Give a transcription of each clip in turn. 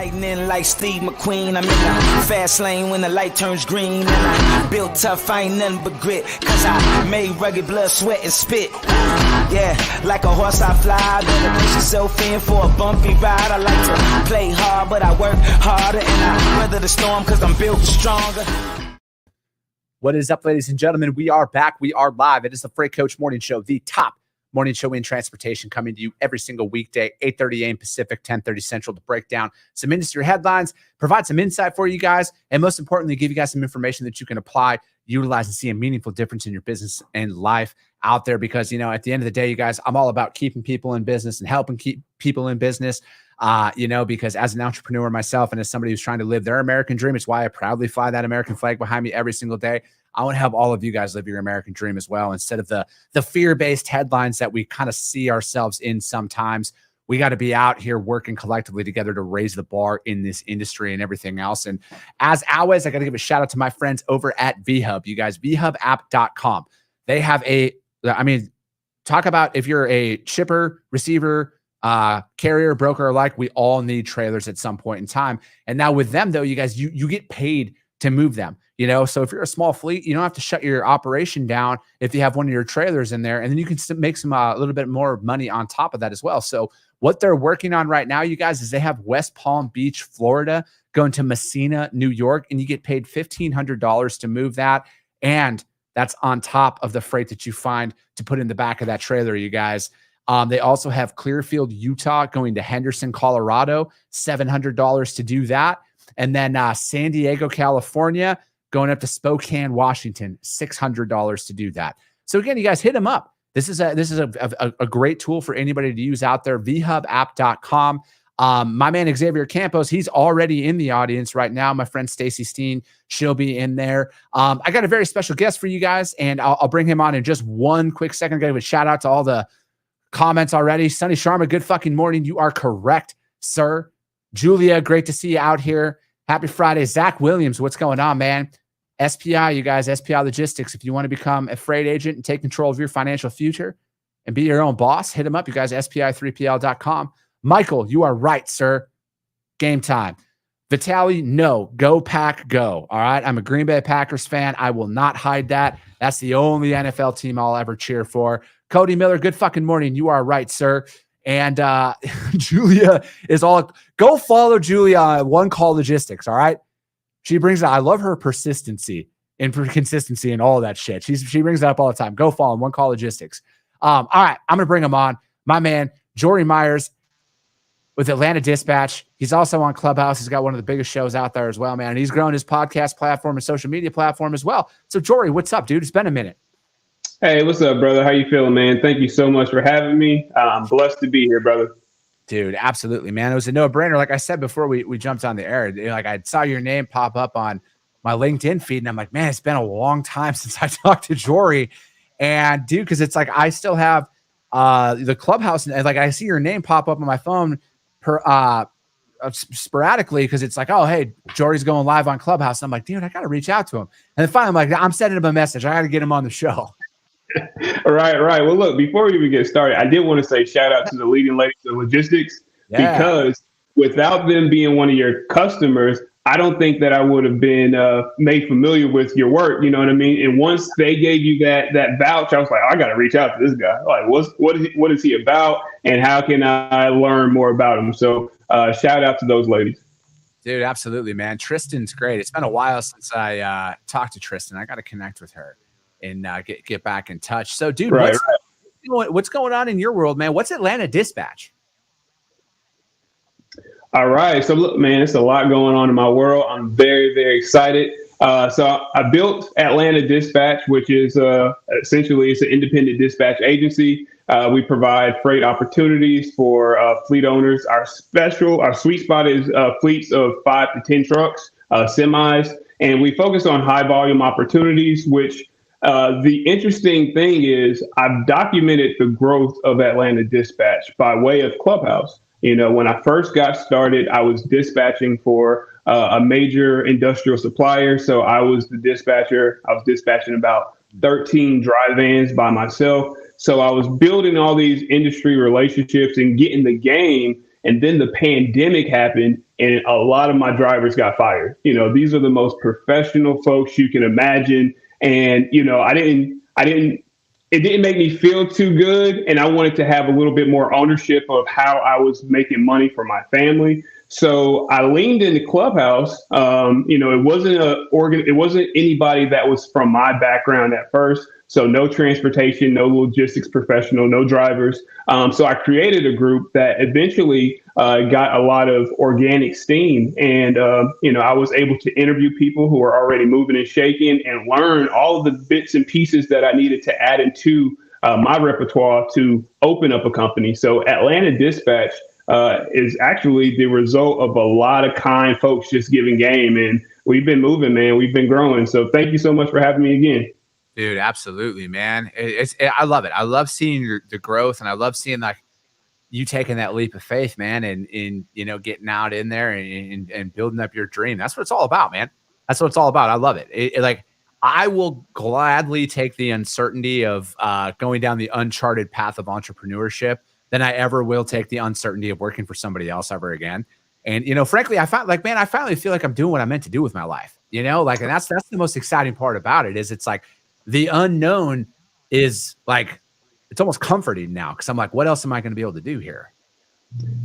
lightning like Steve McQueen. I'm in the fast lane when the light turns green. And I built tough, I ain't nothing but grit. Cause I made rugged blood, sweat, and spit. Yeah, like a horse I fly. Better push yourself in for a bumpy ride. I like to play hard, but I work harder. And I weather the storm cause I'm built stronger. What is up, ladies and gentlemen? We are back. We are live. It is the Freight Coach Morning Show, the top morning show in transportation, coming to you every single weekday, 8:30 a.m. Pacific, 10:30 Central, to break down some industry headlines, provide some insight for you guys, and most importantly, give you guys some information that you can apply, utilize, and see a meaningful difference in your business and life out there. Because, you know, at the end of the day, you guys, I'm all about keeping people in business and helping keep people in business. Because as an entrepreneur myself and as somebody who's trying to live their American dream, it's why I proudly fly that American flag behind me every single day. I want to help all of you guys live your American dream as well. Instead of the fear-based headlines that we kind of see ourselves in sometimes, we got to be out here working collectively together to raise the bar in this industry and everything else. And as always, I got to give a shout out to my friends over at VHub. You guys, vhubapp.com. They have talk about if you're a shipper, receiver, carrier, broker alike, we all need trailers at some point in time. And now with them though, you guys, you get paid to move them, you know? So if you're a small fleet, you don't have to shut your operation down if you have one of your trailers in there, and then you can make some, a little bit more money on top of that as well. So what they're working on right now, you guys, is they have West Palm Beach, Florida, going to Messina, New York, and you get paid $1,500 to move that. And that's on top of the freight that you find to put in the back of that trailer, you guys. They also have Clearfield, Utah, going to Henderson, Colorado, $700 to do that. And then San Diego, California, going up to Spokane, Washington, $600 to do that. So again, you guys, hit them up. This is a great tool for anybody to use out there. vhubapp.com. My man Xavier Campos, he's already in the audience right now. My friend Stacy Steen, she'll be in there. I got a very special guest for you guys, and I'll bring him on in just one quick second. I'm going to give a shout out to all the comments already. Sunny Sharma, good fucking morning. You are correct, sir. Julia, great to see you out here. Happy Friday. Zach Williams, what's going on, man? SPI, you guys, SPI Logistics. If you want to become a freight agent and take control of your financial future and be your own boss, hit them up, you guys, SPI3PL.com. Michael, you are right, sir. Game time. Vitaly, no. Go Pack, go. All right? I'm a Green Bay Packers fan. I will not hide that. That's the only NFL team I'll ever cheer for. Cody Miller, good fucking morning. You are right, sir. And Julia is all, go follow Julia on One Call Logistics, all right? She brings it. I love her persistency and consistency and all of that shit. She brings it up all the time. Go follow One Call Logistics. All right, I'm going to bring him on. My man, Jory Myers with Atlanta Dispatch. He's also on Clubhouse. He's got one of the biggest shows out there as well, man. And he's grown his podcast platform and social media platform as well. So, Jory, what's up, dude? It's been a minute. Hey, what's up, brother? How you feeling, man? Thank you so much for having me. I'm blessed to be here, brother. Dude, absolutely, man. It was a no-brainer. Like I said before we jumped on the air, like I saw your name pop up on my LinkedIn feed, and I'm like, man, it's been a long time since I talked to Jory. And dude, because it's like I still have the Clubhouse, and like I see your name pop up on my phone sporadically, because it's like, oh, hey, Jory's going live on Clubhouse. And I'm like, dude, I got to reach out to him. And then finally, I'm like, I'm sending him a message. I got to get him on the show. Right. Well, look, before we even get started, I did want to say shout out to the leading ladies of logistics, because without them being one of your customers, I don't think that I would have been made familiar with your work. You know what I mean? And once they gave you that vouch, I was like, I got to reach out to this guy. Like, what is he about, and how can I learn more about him? So shout out to those ladies. Dude, absolutely, man. Tristan's great. It's been a while since I talked to Tristan. I got to connect with her and get back in touch. So, dude, what's going on in your world, man? What's Atlanta Dispatch? All right. So, look, man, it's a lot going on in my world. I'm very, very excited. So I built Atlanta Dispatch, which is essentially it's an independent dispatch agency. We provide freight opportunities for fleet owners. Our sweet spot is fleets of 5 to 10 trucks, semis, and we focus on high volume opportunities, which the interesting thing is I've documented the growth of Atlanta Dispatch by way of Clubhouse. You know, when I first got started, I was dispatching for a major industrial supplier. So I was the dispatcher. I was dispatching about 13 dry vans by myself. So I was building all these industry relationships and getting the game. And then the pandemic happened and a lot of my drivers got fired. These are the most professional folks you can imagine. And, it didn't make me feel too good. And I wanted to have a little bit more ownership of how I was making money for my family. So I leaned into Clubhouse. It wasn't anybody that was from my background at first. So no transportation, no logistics professional, no drivers. So I created a group that eventually got a lot of organic steam. And, I was able to interview people who were already moving and shaking and learn all of the bits and pieces that I needed to add into my repertoire to open up a company. So Atlanta Dispatch is actually the result of a lot of kind folks just giving game. And we've been moving, man. We've been growing. So thank you so much for having me again. Dude, absolutely, man. I love it. I love seeing the growth, and I love seeing like you taking that leap of faith, man, and getting out in there and building up your dream. That's what it's all about, man. That's what it's all about. I love it. Like I will gladly take the uncertainty of going down the uncharted path of entrepreneurship than I ever will take the uncertainty of working for somebody else ever again. And frankly, I finally feel like I'm doing what I'm meant to do with my life. And that's the most exciting part about it is it's like the unknown is like, it's almost comforting now because I'm like, what else am I going to be able to do here?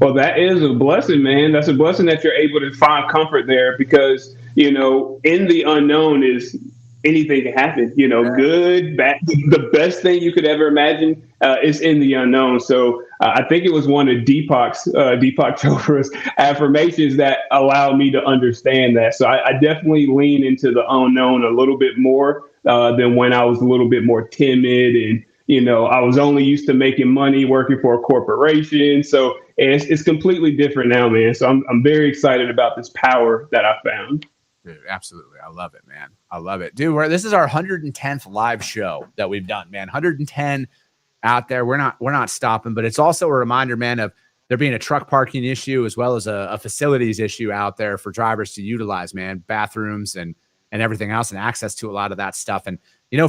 Well, that is a blessing, man. That's a blessing that you're able to find comfort there because, in the unknown is anything can happen, good, bad. The best thing you could ever imagine is in the unknown. So I think it was one of Deepak Chopra's affirmations that allowed me to understand that. So I definitely lean into the unknown a little bit more than when I was a little bit more timid and, I was only used to making money working for a corporation. So it's completely different now, man. So I'm very excited about this power that I found. Dude, absolutely. I love it, man. I love it. Dude, this is our 110th live show that we've done, man. 110 out there. We're not stopping, but it's also a reminder, man, of there being a truck parking issue as well as a facilities issue out there for drivers to utilize, man, bathrooms and everything else and access to a lot of that stuff. And,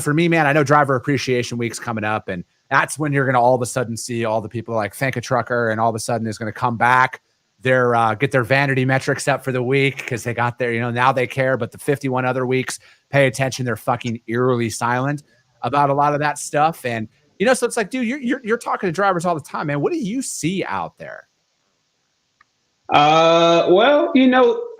for me, man, I know Driver Appreciation Week's coming up, and that's when you're going to all of a sudden see all the people like thank a trucker, and all of a sudden is going to come back. Get their vanity metrics up for the week because they got their, now they care, but the 51 other weeks, pay attention. They're fucking eerily silent about a lot of that stuff. And, so it's like, dude, you're talking to drivers all the time, man. What do you see out there? Well,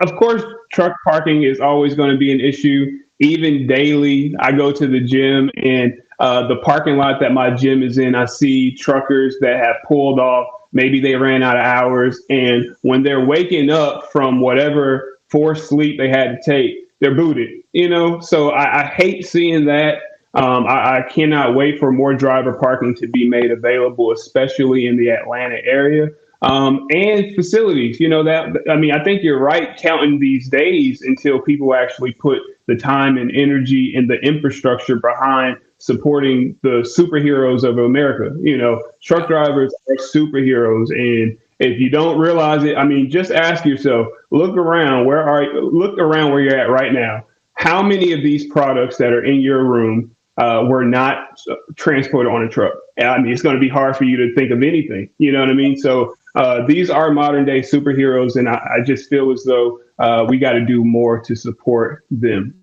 of course, truck parking is always going to be an issue. Even daily, I go to the gym and the parking lot that my gym is in, I see truckers that have pulled off. Maybe they ran out of hours. And when they're waking up from whatever forced sleep they had to take, they're booted, So I hate seeing that. I cannot wait for more driver parking to be made available, especially in the Atlanta area. And facilities, I think you're right counting these days until people actually put the time and energy and the infrastructure behind supporting the superheroes of America. Truck drivers are superheroes. And if you don't realize it, just ask yourself, look around where you're at right now. How many of these products that are in your room were not transported on a truck? It's going to be hard for you to think of anything. You know what I mean? So these are modern day superheroes. And I just feel as though we got to do more to support them.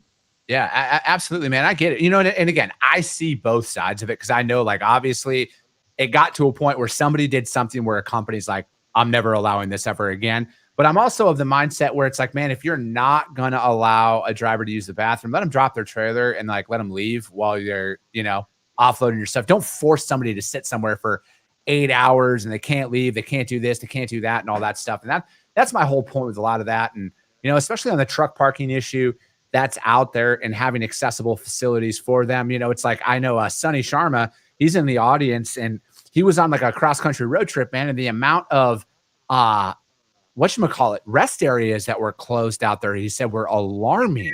Yeah, absolutely, man. I get it. And again, I see both sides of it because I know, like, obviously it got to a point where somebody did something where a company's like, I'm never allowing this ever again. But I'm also of the mindset where it's like, man, if you're not going to allow a driver to use the bathroom, let them drop their trailer and like let them leave while you're, offloading your stuff. Don't force somebody to sit somewhere for 8 hours and they can't leave. They can't do this. They can't do that and all that stuff. And that's my whole point with a lot of that. And, especially on the truck parking issue that's out there and having accessible facilities for them. It's like, I know Sonny Sharma, he's in the audience and he was on like a cross country road trip, man. And the amount of, rest areas that were closed out there, he said were alarming,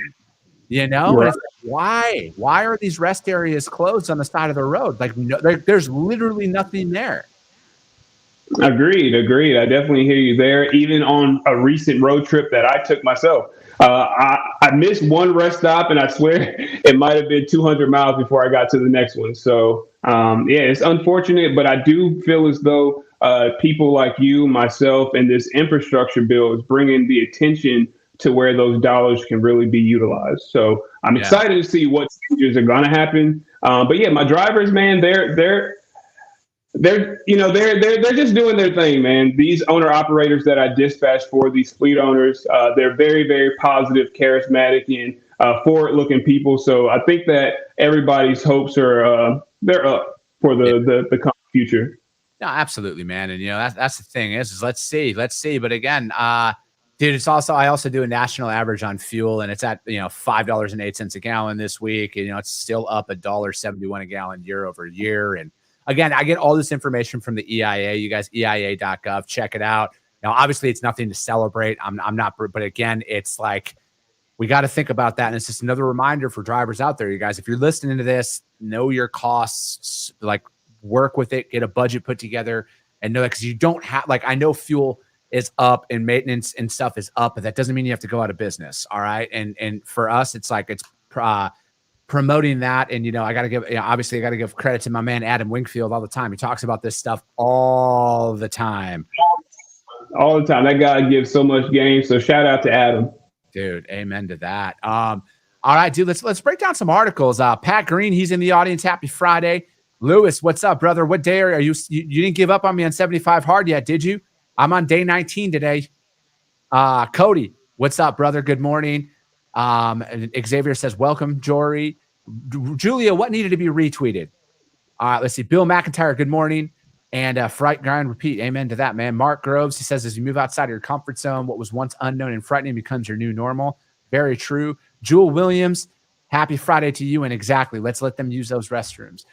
Right. And it's like, why are these rest areas closed on the side of the road? Like, there's literally nothing there. Agreed. I definitely hear you there. Even on a recent road trip that I took myself, I missed one rest stop, and I swear it might have been 200 miles before I got to the next one. So, it's unfortunate, but I do feel as though people like you, myself, and this infrastructure bill is bringing the attention to where those dollars can really be utilized. So I'm excited to see what changes are going to happen. But yeah, my drivers, man, they're just doing their thing, man. These owner operators that I dispatch for, these fleet owners, they're very, very positive, charismatic, and forward-looking people. So I think that everybody's hopes are they're up for the coming future. No, absolutely, man. And that's the thing is let's see. But again, dude, it's also I also do a national average on fuel, and it's at $5.08 a gallon this week. And it's still up $1.71 a gallon year over year. And again, I get all this information from the EIA. You guys, EIA.gov, check it out. Now, obviously, it's nothing to celebrate. I'm not, but again, it's like we got to think about that. And it's just another reminder for drivers out there, you guys. If you're listening to this, know your costs, like work with it, get a budget put together, and know that because you don't have, like, I know fuel is up and maintenance and stuff is up, but that doesn't mean you have to go out of business. All right. And for us, it's like it's promoting that. And, I got to give, obviously, I got to give credit to my man, Adam Wingfield, all the time. He talks about this stuff all the time. All the time. That guy gives so much game. So shout out to Adam. Dude, amen to that. All right, dude, let's break down some articles. Pat Green, he's in the audience. Happy Friday. Lewis, what's up, brother? What day are you? You didn't give up on me on 75 hard yet, did you? I'm on day 19 today. Cody, what's up, brother? Good morning. Xavier says, welcome, Jory. Julia, what needed to be retweeted? All right, let's see. Bill McIntyre, good morning. And fright, grind, repeat. Amen to that, man. Mark Groves, he says, as you move outside of your comfort zone, what was once unknown and frightening becomes your new normal. Very true. Jewel Williams, happy Friday to you. And exactly, let's let them use those restrooms.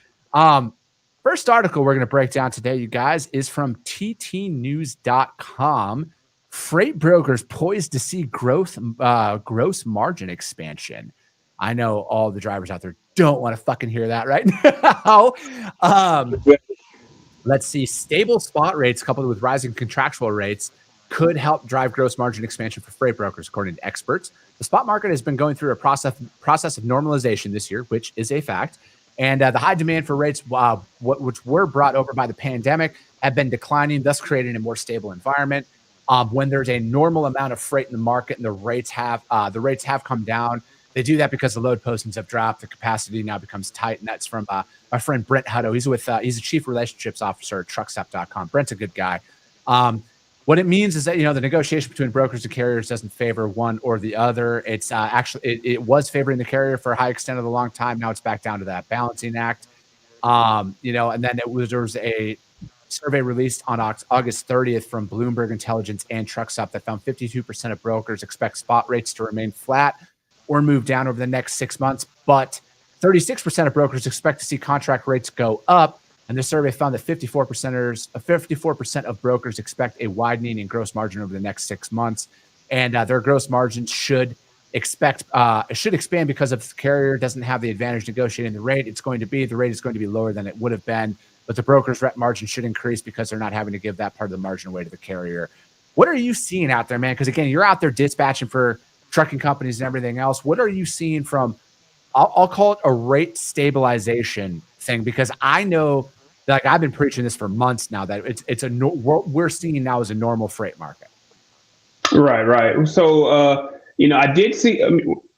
First article we're going to break down today, you guys, is from ttnews.com. Freight brokers poised to see gross margin expansion. I know all the drivers out there don't want to fucking hear that right now. Let's see. Stable spot rates coupled with rising contractual rates could help drive gross margin expansion for freight brokers, according to experts. The spot market has been going through a process of normalization this year, which is a fact. And the high demand for rates, which were brought over by the pandemic, have been declining, thus creating a more stable environment. When there's a normal amount of freight in the market and the rates have come down, they do that because the load postings have dropped. The capacity now becomes tight, and that's from my friend Brent Hutto. He's a chief relationships officer at truckstop.com. Brent's a good guy. What it means is that the negotiation between brokers and carriers doesn't favor one or the other. It's actually it was favoring the carrier for a high extent of the long time. Now it's back down to that balancing act. And then there was a survey released on August 30th from Bloomberg Intelligence and Truckstop that found 52% of brokers expect spot rates to remain flat or move down over the next 6 months, but 36% of brokers expect to see contract rates go up. And the survey found that 54% of brokers expect a widening in gross margin over the next 6 months, and their gross margins should expand because if the carrier doesn't have the advantage negotiating the rate, the rate is going to be lower than it would have been, but the broker's rep margin should increase because they're not having to give that part of the margin away to the carrier. What are you seeing out there, man? Because again, you're out there dispatching for trucking companies and everything else. What are you seeing from? I'll call it a rate stabilization thing, because I know. Like I've been preaching this for months now that what we're seeing now is a normal freight market. Right. So, I did see.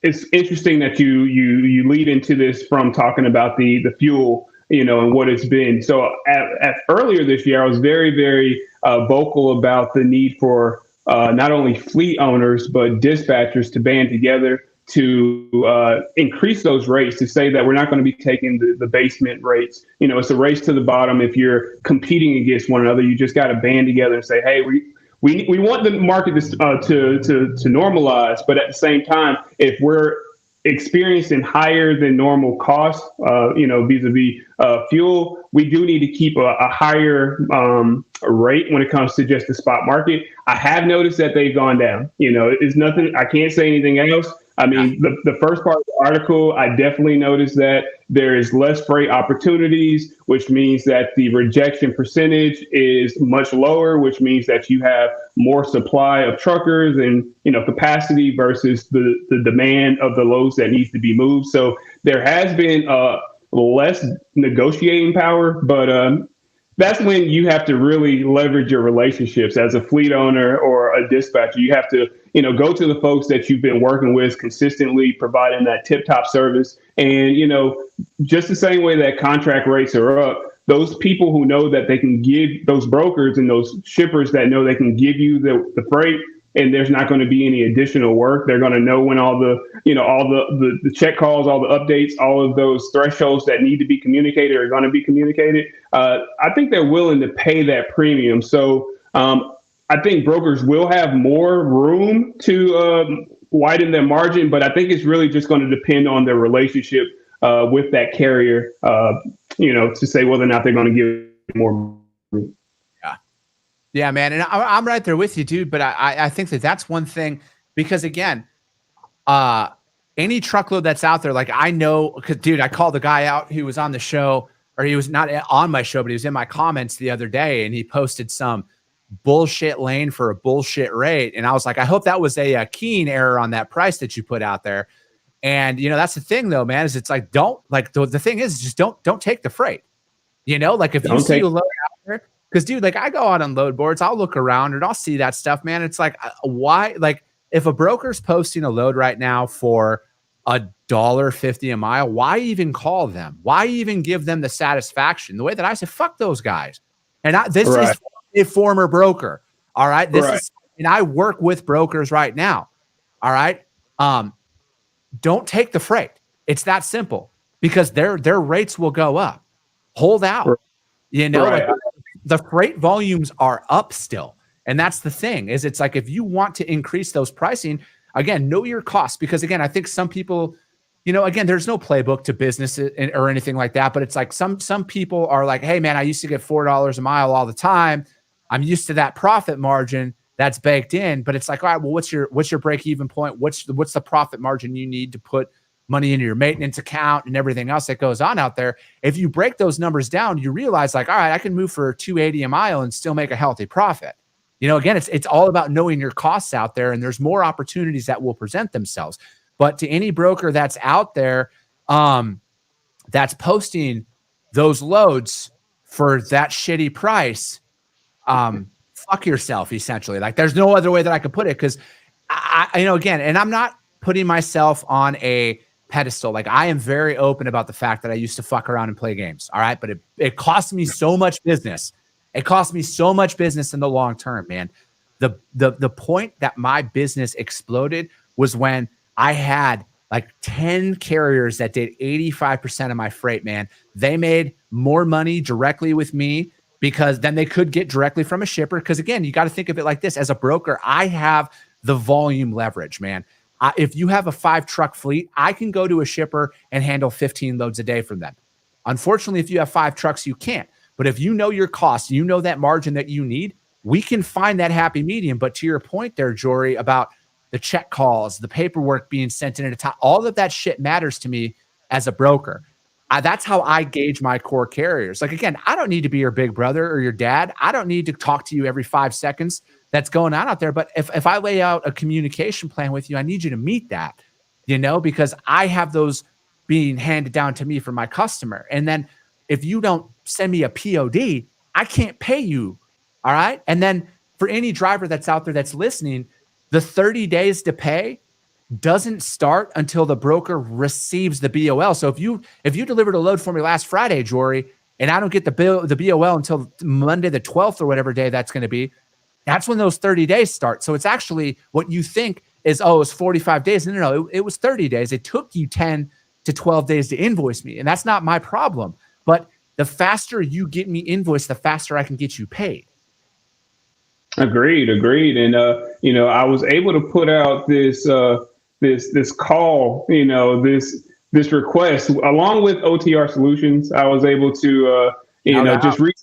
It's interesting that you lead into this from talking about the fuel, and what it's been. So, at earlier this year, I was very, very vocal about the need for not only fleet owners but dispatchers to band together to increase those rates, to say that we're not going to be taking the basement rates. It's a race to the bottom. If you're competing against one another, you just got to band together and say, hey, we want the market to normalize. But at the same time, if we're experiencing higher than normal costs, vis-a-vis fuel, we do need to keep a higher rate when it comes to just the spot market. I have noticed that they've gone down. It's nothing. I can't say anything else. I mean, the first part of the article, I definitely noticed that there is less freight opportunities, which means that the rejection percentage is much lower, which means that you have more supply of truckers and, capacity versus the demand of the loads that needs to be moved. So there has been less negotiating power, but that's when you have to really leverage your relationships as a fleet owner or a dispatcher. You have to, go to the folks that you've been working with consistently, providing that tip-top service. And, just the same way that contract rates are up, those people who know that they can give, those brokers and those shippers that know they can give you the freight, and there's not going to be any additional work. They're going to know when all the, all the check calls, all the updates, all of those thresholds that need to be communicated are going to be communicated. I think they're willing to pay that premium. So I think brokers will have more room to widen their margin, but I think it's really just going to depend on their relationship with that carrier, to say whether or not they're going to give more. Yeah, man. And I'm right there with you, dude. But I think that's one thing, because again, any truckload that's out there, like I know, because dude, I called the guy out who was on the show, or he was not on my show, but he was in my comments the other day, and he posted some bullshit lane for a bullshit rate. And I was like, I hope that was a keying error on that price that you put out there. And that's the thing though, man, is it's like, don't, like the thing is just don't take the freight, like if you see a load out there. Because, dude, like I go out on load boards, I'll look around and I'll see that stuff, man. It's like, why? Like, if a broker's posting a load right now for $1.50 a mile, why even call them? Why even give them the satisfaction? The way that I say, fuck those guys. And this is a former broker. All right. This is, and I work with brokers right now. All right. Don't take the freight. It's that simple, because their rates will go up. Hold out. Like, the freight volumes are up still. And that's the thing, is it's like, if you want to increase those pricing, again, know your costs. Because again, I think some people, again, there's no playbook to business or anything like that. But it's like some people are like, hey man, I used to get $4 a mile all the time. I'm used to that profit margin that's baked in. But it's like, all right, well, what's your break even point? What's the profit margin you need to put money into your maintenance account and everything else that goes on out there? If you break those numbers down, you realize like, all right, I can move for $2.80 a mile and still make a healthy profit. Again, it's all about knowing your costs out there, and there's more opportunities that will present themselves. But to any broker that's out there, that's posting those loads for that shitty price, fuck yourself, essentially. Like, there's no other way that I could put it. Cause I again, and I'm not putting myself on a pedestal. Like, I am very open about the fact that I used to fuck around and play games. All right. But it cost me so much business. It cost me so much business in the long term, man. The point that my business exploded was when I had like 10 carriers that did 85% of my freight, man. They made more money directly with me, because then they could get directly from a shipper. Because again, you got to think of it like this. As a broker, I have the volume leverage, man. If you have a 5-truck fleet, I can go to a shipper and handle 15 loads a day from them. Unfortunately, if you have 5 trucks, you can't. But if you know your costs, you know that margin that you need, we can find that happy medium. But to your point there, Jory, about the check calls, the paperwork being sent in at a time, all of that shit matters to me as a broker. That's how I gauge my core carriers. Like, again, I don't need to be your big brother or your dad. I don't need to talk to you every 5 seconds that's going on out there. But if I lay out a communication plan with you, I need you to meet that, because I have those being handed down to me from my customer. And then if you don't send me a POD, I can't pay you. All right. And then for any driver that's out there that's listening, the 30 days to pay doesn't start until the broker receives the BOL. So if you delivered a load for me last Friday, Jory, and I don't get the BOL until Monday the 12th or whatever day that's going to be, that's when those 30 days start. So it's actually what you think is, it's 45 days. No, it was 30 days. It took you 10 to 12 days to invoice me. And that's not my problem. But the faster you get me invoiced, the faster I can get you paid. Agreed. And, I was able to put out this call, this request along with OTR Solutions. I was able to, just reach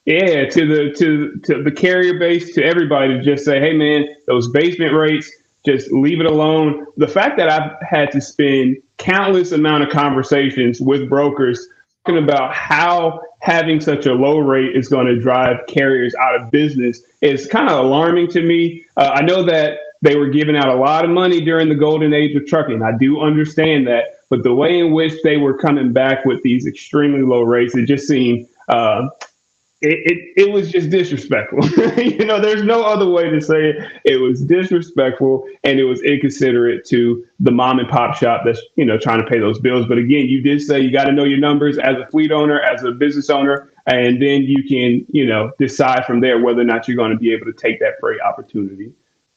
to the carrier base, to everybody, to just say, hey man, those basement rates, just leave it alone. The fact that I've had to spend countless amount of conversations with brokers talking about how having such a low rate is going to drive carriers out of business is kind of alarming to me. I know that they were giving out a lot of money during the golden age of trucking. I do understand that, but the way in which they were coming back with these extremely low rates, it just seemed it was just disrespectful. There's no other way to say it. It was disrespectful, and it was inconsiderate to the mom and pop shop that's trying to pay those bills. But again, you did say you got to know your numbers as a fleet owner, as a business owner, and then you can decide from there whether or not you're going to be able to take that freight opportunity.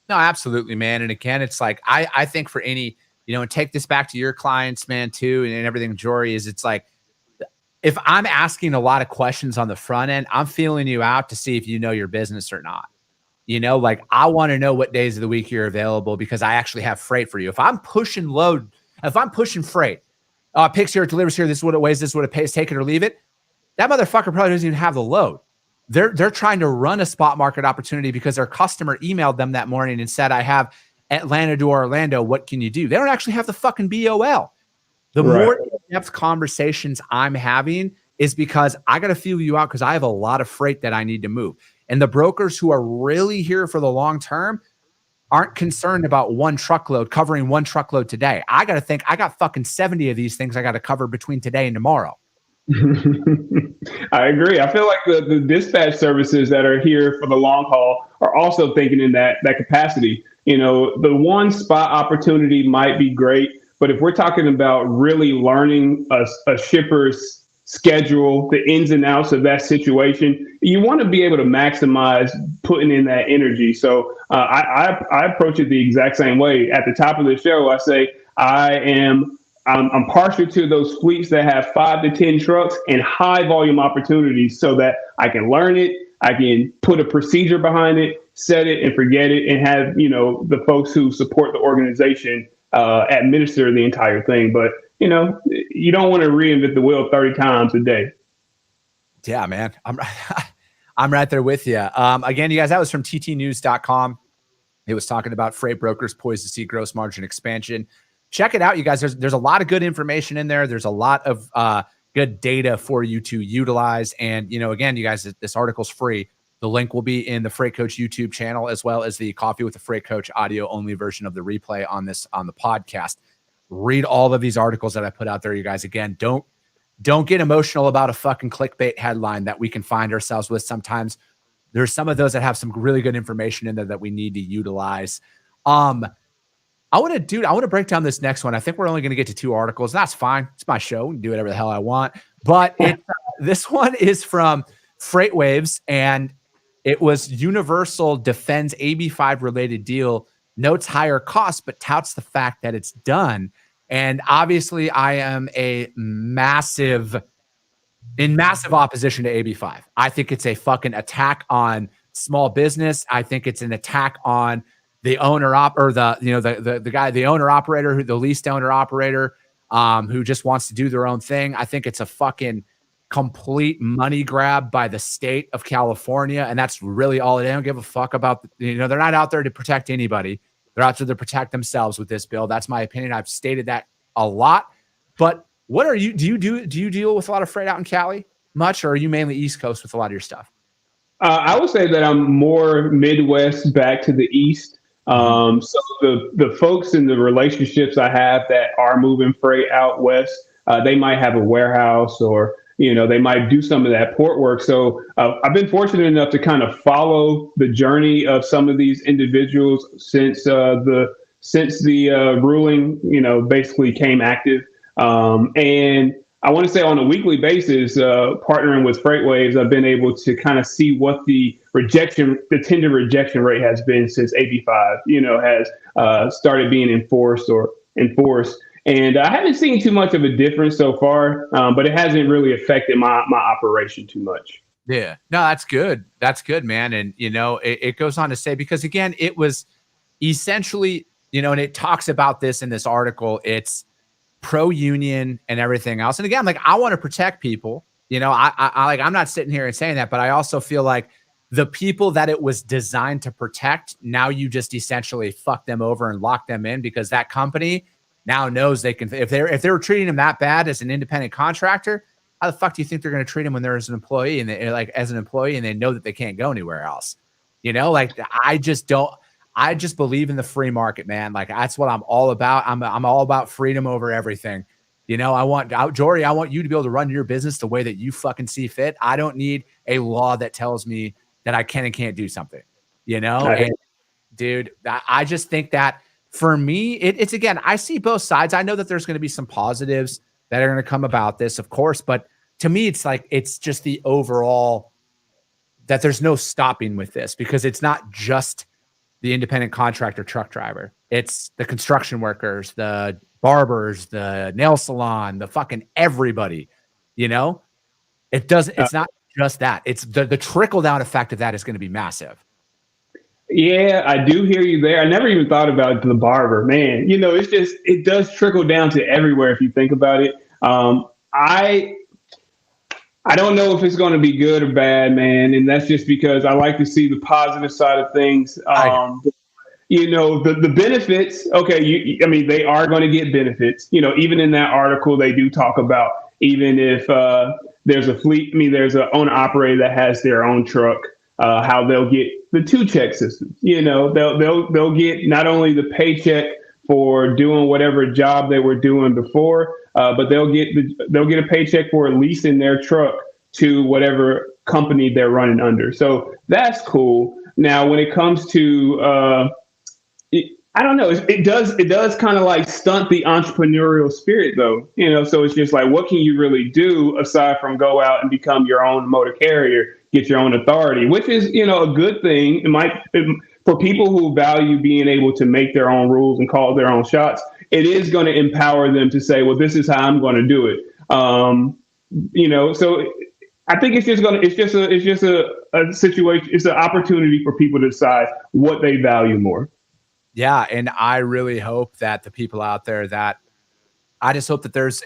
No, absolutely, man. And again, it's like I think for any and take this back to your clients, man, too, and everything, Jory, is it's like, if I'm asking a lot of questions on the front end, I'm feeling you out to see if you know your business or not. Like I want to know what days of the week you're available because I actually have freight for you. If I'm pushing freight, picks here, delivers here, this is what it weighs, this is what it pays, take it or leave it. That motherfucker probably doesn't even have the load. They're trying to run a spot market opportunity because their customer emailed them that morning and said, I have Atlanta to Orlando. What can you do? They don't actually have the fucking BOL. The more in-depth conversations I'm having is because I got to feel you out because I have a lot of freight that I need to move. And the brokers who are really here for the long term aren't concerned about covering one truckload today. I got to think I got fucking 70 of these things I got to cover between today and tomorrow. I agree. I feel like the dispatch services that are here for the long haul are also thinking in that capacity. The one spot opportunity might be great, but if we're talking about really learning a shipper's schedule, the ins and outs of that situation, you want to be able to maximize putting in that energy. So I approach it the exact same way. At the top of the show, I say I'm partial to those fleets that have 5 to 10 trucks and high volume opportunities so that I can learn it. I can put a procedure behind it, set it and forget it, and have, the folks who support the organization administer the entire thing. But, you don't want to reinvent the wheel 30 times a day. Yeah, man. I'm right there with you. Again, you guys, that was from ttnews.com. It was talking about freight brokers poised to see gross margin expansion. Check it out, you guys. There's a lot of good information in there. There's a lot of good data for you to utilize. And, again, you guys, this article's free. The link will be in the Freight Coach YouTube channel, as well as the Coffee with the Freight Coach audio only version of the replay on the podcast. Read all of these articles that I put out there, you guys. Again, don't get emotional about a fucking clickbait headline that we can find ourselves with sometimes. There's some of those that have some really good information in there that we need to utilize. I want to break down this next one. I think we're only going to get to 2 articles. That's fine. It's my show. We can do whatever the hell I want. But this one is from FreightWaves, and it was Universal defends AB5 related deal, notes higher costs, but touts the fact that it's done. And obviously, I am in massive opposition to AB5. I think it's a fucking attack on small business. I think it's an attack on the owner the owner operator, the leased owner operator, who just wants to do their own thing. I think it's a fucking complete money grab by the state of California, and that's really all. They don't give a fuck about. They're not out there to protect anybody. They're out there to protect themselves with this bill. That's my opinion. I've stated that a lot. But what are you? Do you deal with a lot of freight out in Cali much, or are you mainly East Coast with a lot of your stuff? I would say that I'm more Midwest back to the East. So the folks and the relationships I have that are moving freight out west, they might have a warehouse or, they might do some of that port work. So I've been fortunate enough to kind of follow the journey of some of these individuals since the ruling, basically came active. And I want to say on a weekly basis, partnering with FreightWaves, I've been able to kind of see what the tender rejection rate has been since AB5, has started being enforced. And I haven't seen too much of a difference so far, but it hasn't really affected my operation too much. Yeah, no, that's good. That's good, man. And, it goes on to say, because again, it was essentially, and it talks about this in this article, it's pro-union and everything else. And again, like, I want to protect people, I'm not sitting here and saying that, but I also feel like the people that it was designed to protect, now you just essentially fuck them over and lock them in, because that company now knows they can, if they were treating them that bad as an independent contractor, how the fuck do you think they're going to treat them when they're as an employee, and they know that they can't go anywhere else? I just believe in the free market, man. Like, that's what I'm all about. I'm all about freedom over everything. Jory, I want you to be able to run your business the way that you fucking see fit. I don't need a law that tells me that I can and can't do something, And dude, I just think that for me, it's again, I see both sides. I know that there's going to be some positives that are going to come about this, of course, but to me, it's like, it's just the overall that there's no stopping with this, because it's not just the independent contractor truck driver. It's the construction workers, the barbers, the nail salon, the fucking everybody, It doesn't, it's not just that. It's the trickle down effect of that is going to be massive. Yeah, I do hear you there. I never even thought about the barber, man. It does trickle down to everywhere if you think about it. I don't know if it's going to be good or bad, man. And that's just because I like to see the positive side of things. The benefits, okay, they are going to get benefits. Even in that article, they do talk about, even if there's a fleet, there's an owner operator that has their own truck, how they'll get the 2-check system. They'll get not only the paycheck for doing whatever job they were doing before, but they'll get a paycheck for leasing their truck to whatever company they're running under. So that's cool. Now, when it comes to, I don't know, it does kind of like stunt the entrepreneurial spirit, though. So it's just like, what can you really do aside from go out and become your own motor carrier, get your own authority, which is, a good thing. For people who value being able to make their own rules and call their own shots, it is going to empower them to say, well, this is how I'm going to do it. So I think it's just a situation. It's an opportunity for people to decide what they value more. Yeah. And I really hope that the people out there I just hope that there's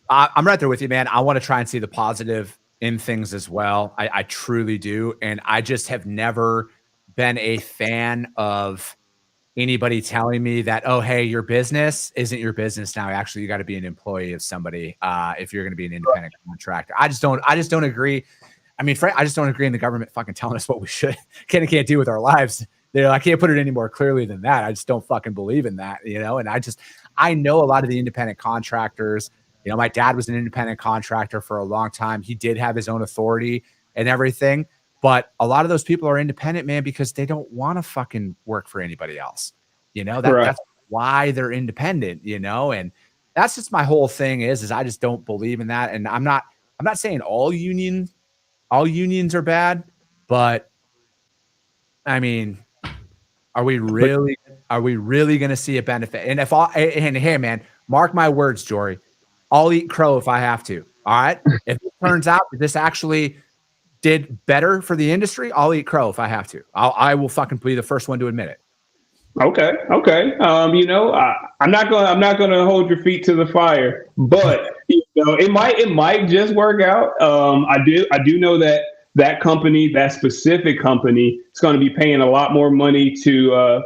I'm right there with you, man. I want to try and see the positive in things as well. I truly do. And I just have never been a fan of anybody telling me that, oh, hey, your business isn't your business now. Actually, you got to be an employee of somebody if you're going to be an independent contractor. I just don't agree. I just don't agree in the government fucking telling us what we can and can't do with our lives. I can't put it any more clearly than that. I just don't fucking believe in that, And I know a lot of the independent contractors. My dad was an independent contractor for a long time. He did have his own authority and everything. But a lot of those people are independent, man, because they don't want to fucking work for anybody else. That's why they're independent, and that's just my whole thing is I just don't believe in that. And I'm not saying all unions are bad, but are we really going to see a benefit? And hey, man, mark my words, Jory, I'll eat crow if I have to. All right. If it turns out that this actually did better for the industry, I'll eat crow if I have to. I will fucking be the first one to admit it. Okay. I'm not gonna hold your feet to the fire, but it might just work out. I do know that company, that specific company, is going to be paying a lot more money to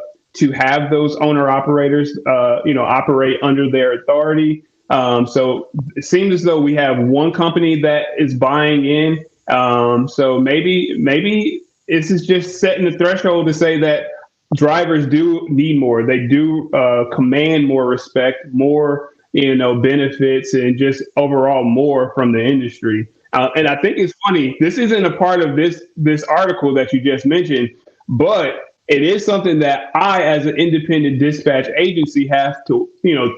have those owner operators, operate under their authority. So it seems as though we have one company that is buying in. So maybe this is just setting the threshold to say that drivers do need more. They do command more respect, more benefits, and just overall more from the industry. And I think it's funny. This isn't a part of this article that you just mentioned, but it is something that I, as an independent dispatch agency, have to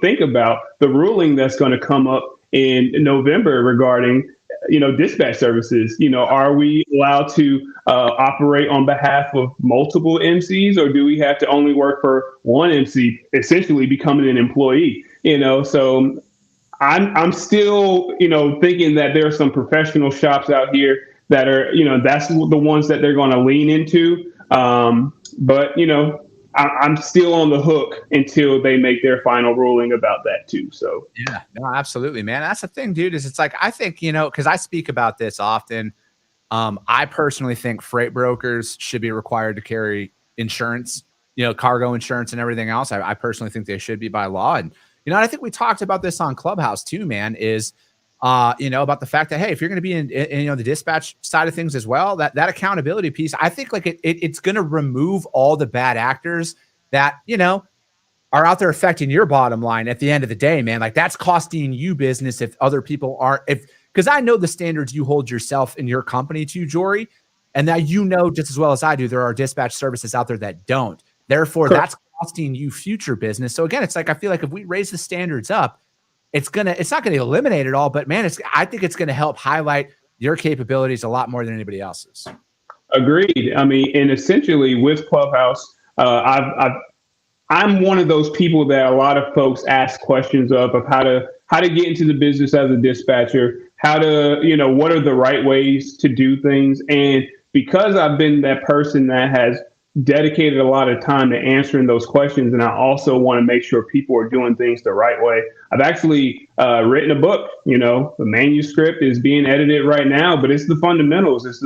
think about the ruling that's going to come up in November regarding dispatch services. Are we allowed to operate on behalf of multiple MCs, or do we have to only work for one MC, essentially becoming an employee? So I'm still thinking that there are some professional shops out here that are that's the ones that they're going to lean into. But I'm still on the hook until they make their final ruling about that too. So yeah, no, absolutely, man. That's the thing, dude, is it's like, I think, because I speak about this often. I personally think freight brokers should be required to carry insurance, cargo insurance and everything else. I personally think they should be by law. And, I think we talked about this on Clubhouse too, man, is, about the fact that, hey, if you're going to be in the dispatch side of things as well, that accountability piece, I think like it's going to remove all the bad actors that, are out there affecting your bottom line at the end of the day, man. Like, that's costing you business if other people aren't, because I know the standards you hold yourself and your company to, Jory, and that just as well as I do, there are dispatch services out there that don't. Therefore, Correct. that's costing you future business. So again, it's like I feel like if we raise the standards up, it's not gonna eliminate it all, but man, I think it's gonna help highlight your capabilities a lot more than anybody else's. Agreed. I mean, and essentially with Clubhouse, I'm one of those people that a lot of folks ask questions of how to get into the business as a dispatcher, what are the right ways to do things. And because I've been that person that has dedicated a lot of time to answering those questions, and I also want to make sure people are doing things the right way, I've actually written a book. The manuscript is being edited right now, but it's the fundamentals. It's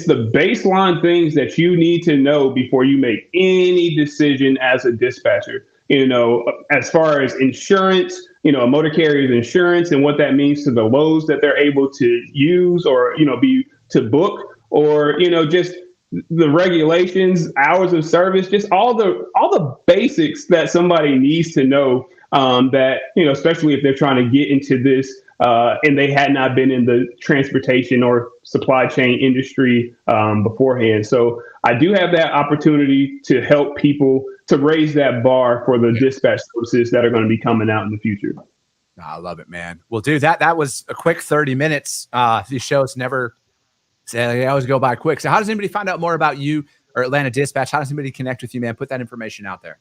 the baseline things that you need to know before you make any decision as a dispatcher. As far as insurance, a motor carrier's insurance and what that means to the loads that they're able to use or, be to book, or, just the regulations, hours of service, just all the basics that somebody needs to know, that, especially if they're trying to get into this and they had not been in the transportation or supply chain industry beforehand. So I do have that opportunity to help people to raise that bar for the dispatch services that are going to be coming out in the future. I love it, man. Well, dude, that was a quick 30 minutes. These shows they always go by quick. So how does anybody find out more about you or Atlanta Dispatch? How does anybody connect with you, man? Put that information out there.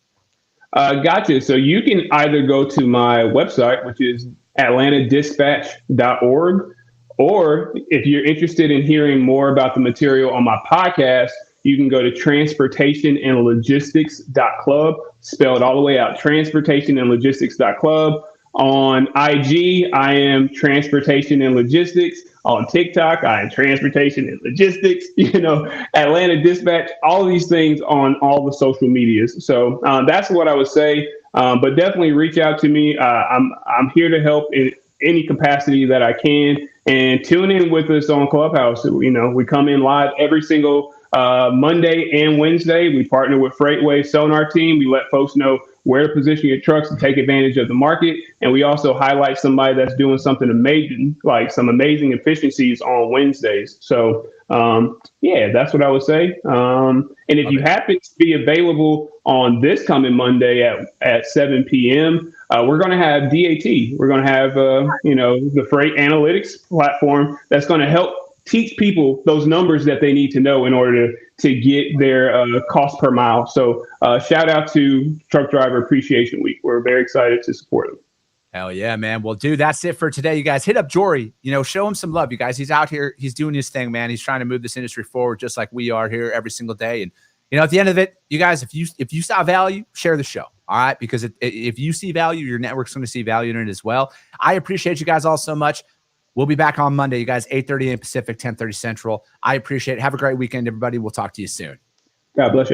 Gotcha. So you can either go to my website, which is atlantadispatch.org, or if you're interested in hearing more about the material on my podcast, you can go to transportationandlogistics.club, spelled all the way out, transportationandlogistics.club. On IG, I am Transportation and Logistics. On TikTok, I am Transportation and Logistics. Atlanta Dispatch, all of these things on all the social medias. So that's what I would say. But definitely reach out to me. I'm here to help in any capacity that I can. And tune in with us on Clubhouse. We come in live every single Monday and Wednesday. We partner with Freightway Sonar Team. We let folks know where to position your trucks to take advantage of the market. And we also highlight somebody that's doing something amazing, like some amazing efficiencies on Wednesdays. So, that's what I would say. And if you happen to be available on this coming Monday at 7 p.m., we're going to have DAT. We're going to have, the freight analytics platform that's going to help teach people those numbers that they need to know in order to get their cost per mile. So shout out to Truck Driver Appreciation Week. We're very excited to support them. Hell yeah, man. Well, dude, that's it for today. You guys hit up Jory, show him some love, you guys. He's out here. He's doing his thing, man. He's trying to move this industry forward just like we are here every single day. And, at the end of it, you guys, if you saw value, share the show. All right. Because if you see value, your network's going to see value in it as well. I appreciate you guys all so much. We'll be back on Monday, you guys, 8:30 a.m. Pacific, 10:30 Central. I appreciate it. Have a great weekend, everybody. We'll talk to you soon. God bless you.